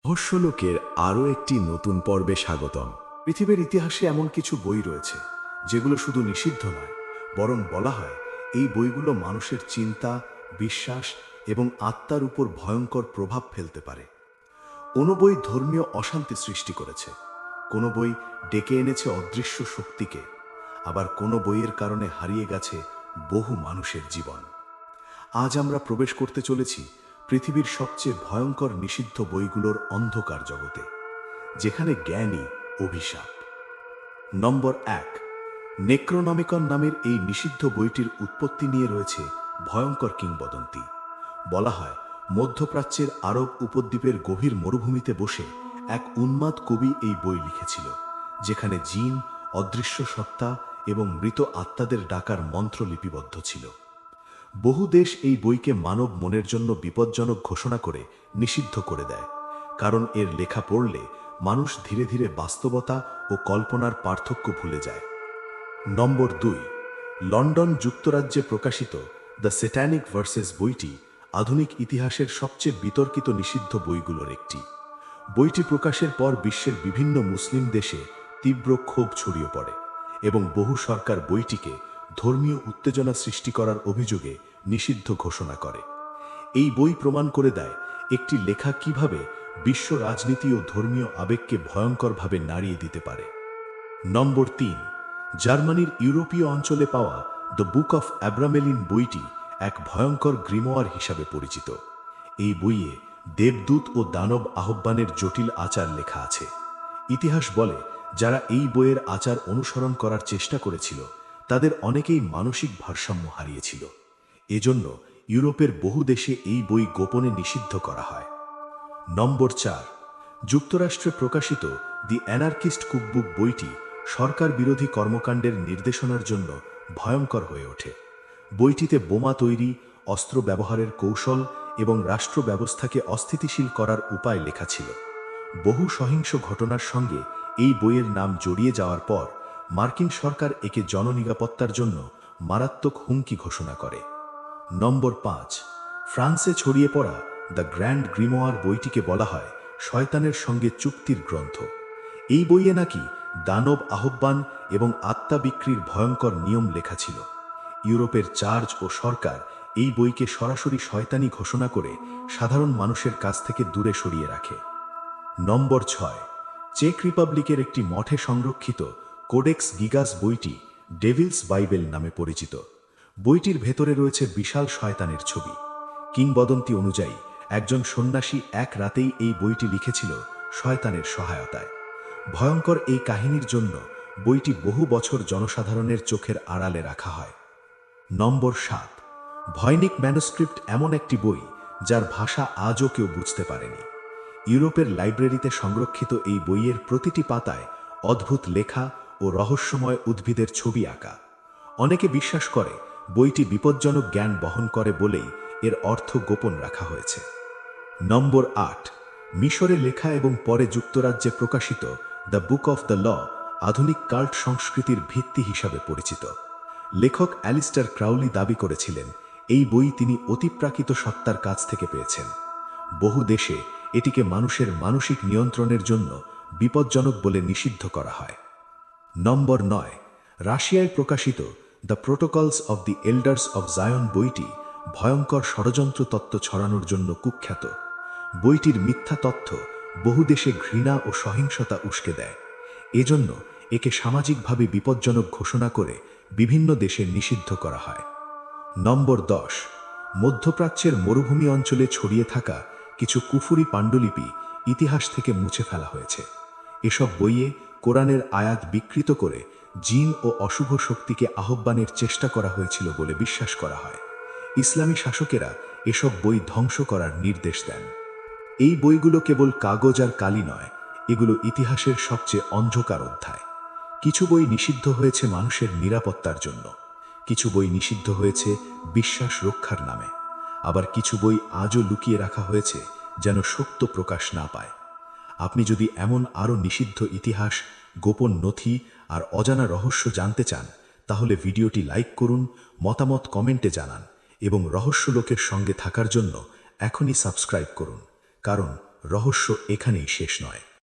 রহস্যলোকের আরও একটি নতুন পর্বে স্বাগতম। পৃথিবীর ইতিহাসে এমন কিছু বই রয়েছে যেগুলো শুধু নিষিদ্ধ নয়, বরং বলা হয় এই বইগুলো মানুষের চিন্তা, বিশ্বাস এবং আত্মার উপর ভয়ঙ্কর প্রভাব ফেলতে পারে। কোনো বই ধর্মীয় অশান্তি সৃষ্টি করেছে, কোনো বই ডেকে এনেছে অদৃশ্য শক্তিকে, আবার কোনো বইয়ের কারণে হারিয়ে গেছে বহু মানুষের জীবন। আজ আমরা প্রবেশ করতে চলেছি পৃথিবীর সবচেয়ে ভয়ঙ্কর নিষিদ্ধ বইগুলোর অন্ধকার জগতে, যেখানে জ্ঞানই অভিশাপ। নম্বর 1, নেক্রোনমিকন নামের এই নিষিদ্ধ বইটির উৎপত্তি নিয়ে রয়েছে ভয়ঙ্কর কিংবদন্তি। বলা হয় মধ্যপ্রাচ্যের আরব উপদ্বীপের গভীর মরুভূমিতে বসে এক উন্মাদ কবি এই বই লিখেছিল, যেখানে জিন, অদৃশ্য সত্তা এবং মৃত আত্মাদের ডাকার মন্ত্র লিপিবদ্ধ ছিল। বহু দেশ এই বইকে মানব মনের জন্য বিপজ্জনক ঘোষণা করে নিষিদ্ধ করে দেয়, কারণ এর লেখা পড়লে মানুষ ধীরে ধীরে বাস্তবতা ও কল্পনার পার্থক্য ভুলে যায়। নম্বর 2, লন্ডন যুক্তরাজ্যে প্রকাশিত দ্য স্যাটানিক ভার্সেস বইটি আধুনিক ইতিহাসের সবচেয়ে বিতর্কিত নিষিদ্ধ বইগুলোর একটি। বইটি প্রকাশের পর বিশ্বের বিভিন্ন মুসলিম দেশে তীব্র ক্ষোভ ছড়িয়ে পড়ে এবং বহু সরকার বইটিকে ধর্মীয় উত্তেজনা সৃষ্টি করার অভিযোগে নিষিদ্ধ ঘোষণা করে। এই বই প্রমাণ করে দেয় একটি লেখা কিভাবে বিশ্ব রাজনীতি ও ধর্মীয় আবেগকে ভয়ঙ্করভাবে নাড়িয়ে দিতে পারে। নম্বর 3, জার্মানির ইউরোপীয় অঞ্চলে পাওয়া দ্য বুক অফ অ্যাব্রামেলিন বইটি এক ভয়ঙ্কর গ্রিমোয়ার হিসাবে পরিচিত। এই বইয়ে দেবদূত ও দানব আহ্বানের জটিল আচার লেখা আছে। ইতিহাস বলে যারা এই বইয়ের আচার অনুসরণ করার চেষ্টা করেছিল তাদের অনেকেই মানসিক ভারসাম্য হারিয়েছিল। এজন্য ইউরোপের বহু দেশে এই বই গোপনে নিষিদ্ধ করা হয়। নম্বর 4, যুক্তরাষ্ট্রে প্রকাশিত দি অ্যানার্কিস্ট কুকবুক বইটি সরকার বিরোধী কর্মকাণ্ডের নির্দেশনার জন্য ভয়ঙ্কর হয়ে ওঠে। বইটিতে বোমা তৈরি, অস্ত্র ব্যবহারের কৌশল এবং রাষ্ট্র ব্যবস্থাকে অস্থিতিশীল করার উপায় লেখা ছিল। বহু সহিংস ঘটনার সঙ্গে এই বইয়ের নাম জড়িয়ে যাওয়ার পর মার্কিন সরকার একে জননিরাপত্তার জন্য মারাত্মক হুমকি ঘোষণা করে। নম্বর 5, ফ্রান্সে ছড়িয়ে পড়া দ্য গ্র্যান্ড গ্রিমোয়ার বইটিকে বলা হয় শয়তানের সঙ্গে চুক্তির গ্রন্থ। এই বইয়ে নাকি দানব আহ্বান এবং আত্মা বিক্রির ভয়ঙ্কর নিয়ম লেখা ছিল। ইউরোপের চার্চ ও সরকার এই বইকে সরাসরি শয়তানি ঘোষণা করে সাধারণ মানুষের কাছ থেকে দূরে সরিয়ে রাখে। নম্বর 6, চেক রিপাবলিকের একটি মঠে সংরক্ষিত কোডেক্স গিগাস বইটি ডেভিলস বাইবেল নামে পরিচিত। বইটির ভেতরে রয়েছে বিশাল শয়তানের ছবি। কিংবদন্তি অনুযায়ী একজন সন্ন্যাসী এক রাতেই এই বইটি লিখেছিল শয়তানের সহায়তায়। ভয়ঙ্কর এই কাহিনীর জন্য বইটি বহু বছর জনসাধারণের চোখের আড়ালে রাখা হয়। নম্বর 7, ভয়নিক ম্যানুস্ক্রিপ্ট এমন একটি বই যার ভাষা আজও কেউ বুঝতে পারেনি। ইউরোপের লাইব্রেরিতে সংরক্ষিত এই বইয়ের প্রতিটি পাতায় অদ্ভুত লেখা ও রহস্যময় উদ্ভিদের ছবি আঁকা। অনেকে বিশ্বাস করে বইটি বিপজ্জনক জ্ঞান বহন করে বলেই এর অর্থ গোপন রাখা হয়েছে। নম্বর 8, মিশরে লেখা এবং পরে যুক্তরাজ্যে প্রকাশিত the book of the law আধুনিক কাল্ট সংস্কৃতির ভিত্তি হিসাবে পরিচিত। লেখক অ্যালিস্টার ক্রাউলি দাবি করেছিলেন এই বই তিনি অতিপ্রাকৃত সত্তার কাছ থেকে পেয়েছেন। বহু দেশে এটিকে মানুষের মানসিক নিয়ন্ত্রণের জন্য বিপজ্জনক বলে নিষিদ্ধ করা হয়। নম্বর 9, রাশিয়ায় প্রকাশিত the protocols of the elders of Zion বইটি ভয়ঙ্কর ষড়যন্ত্র তত্ত্ব ছড়ানোর জন্য কুখ্যাত। বইটির মিথ্যা তথ্য বহু দেশে ঘৃণা ও সহিংসতা উস্কে দেয়। এজন্য একে সামাজিকভাবে বিপজ্জনক ঘোষণা করে বিভিন্ন দেশে নিষিদ্ধ করা হয়। নম্বর 10, মধ্যপ্রাচ্যের মরুভূমি অঞ্চলে ছড়িয়ে থাকা কিছু কুফুরি পাণ্ডুলিপি ইতিহাস থেকে মুছে ফেলা হয়েছে। এসব বইয়ে কোরআনের আয়াত বিকৃত করে জিন ও অশুভ শক্তিকে আহ্বানের চেষ্টা করা হয়েছিল বলে বিশ্বাস করা হয়। ইসলামী শাসকেরা এসব বই ধ্বংস করার নির্দেশ দেন। এই বইগুলো কেবল কাগজ আর কালি নয়, এগুলো ইতিহাসের সবচেয়ে অন্ধকার অধ্যায়। কিছু বই নিষিদ্ধ হয়েছে মানুষের নিরাপত্তার জন্য, কিছু বই নিষিদ্ধ হয়েছে বিশ্বাস রক্ষার নামে, আবার কিছু বই আজও লুকিয়ে রাখা হয়েছে যেন সত্য প্রকাশ না পায়। আপনি যদি এমন আরও নিষিদ্ধ ইতিহাস, গোপন নথি আর অজানা রহস্য জানতে চান তাহলে ভিডিওটি লাইক করুন, মতামত কমেন্টে জানান এবং রহস্য লোকের সঙ্গে থাকার জন্য এখনই সাবস্ক্রাইব করুন, কারণ রহস্য এখানেই শেষ নয়।